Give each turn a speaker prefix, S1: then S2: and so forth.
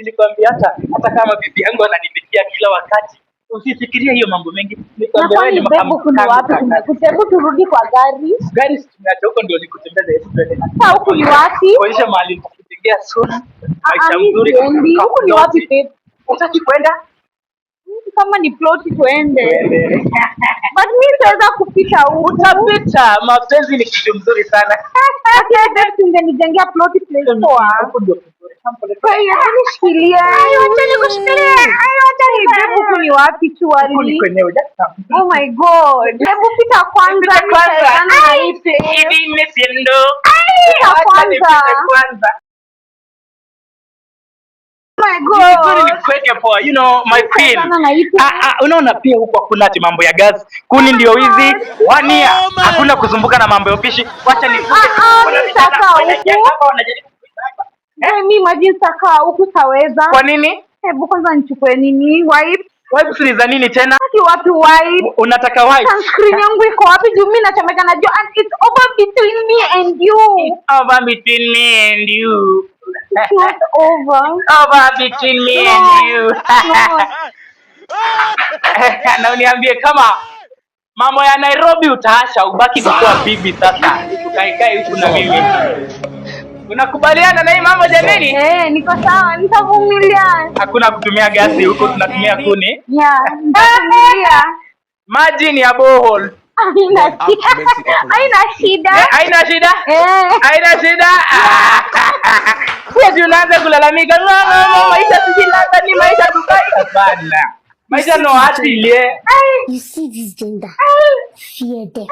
S1: Nilikwambia hata kama bibi yangu ananipikia kila wakati, usifikirie hiyo mambo mengi.
S2: Nikwambia wewe ni makamu. Kuna wapi tumekuja? Hebu turudi kwa gari.
S1: Gari tunacho huko ndio nikutembeza hizo twende.
S2: Sasa huku ni wapi?
S1: Kuonyesha mahali tukitengea sura. Maisha mzuri.
S2: Huku ni wapi babe?
S1: Unataka kwenda?
S2: Kama ni plot tuende. But mimi siweza kupita huko.
S1: Utapita, mapenzi ni kitu mzuri sana.
S2: Lakini babe tungenijengea plot place poa.
S1: Huko ndio vizuri.
S2: Kwa hiyo nishikilie. Acha nikushikilie. Acha ni babe huku ni wapi tu wali?
S1: Huko ni kwenyewe.
S2: Oh my god. Hebu pita kwanza
S1: kwanza. Hivi nimesiendo. Kwanza.
S2: My god.
S1: Nikuweke poa, you know my queen. Unaona pia huko hakuna ati mambo ya gas. Kuni ndio hizi. 1 year. Hakuna kuzumbuka na mambo ya upishi. Wacha nifunge.
S2: Mimi imagine saka huku taweza.
S1: Kwa nini?
S2: Hebu kwanza nichukue nini? Wipe.
S1: Wipe ni za nini tena?
S2: Wapi wipe?
S1: Unataka wipe?
S2: Sunscreen yangu iko wapi? Juu mimi nachomeka na jua and it's over between me and you.
S1: It's over between me and you.
S2: It's not over.
S1: Over between me and you. Na uniambie kama mambo ya Nairobi utaasha ubaki kuwa bibi sasa. Tukaikae huku na mimi. Unakubaliana na hii mambo jamani?
S2: Niko sawa, nitavumilia.
S1: Hakuna kutumia gasi huko, tunatumia kuni.
S2: Yeah, nitavumilia.
S1: Maji ni ya borehole.
S2: Haina shida.
S1: Haina shida? Haina shida. Sio unaanza kulalamika, maisha sijilanga ni maisha Dubai. Bana. Maisha no hati ile.
S3: You see this gender? Fear death.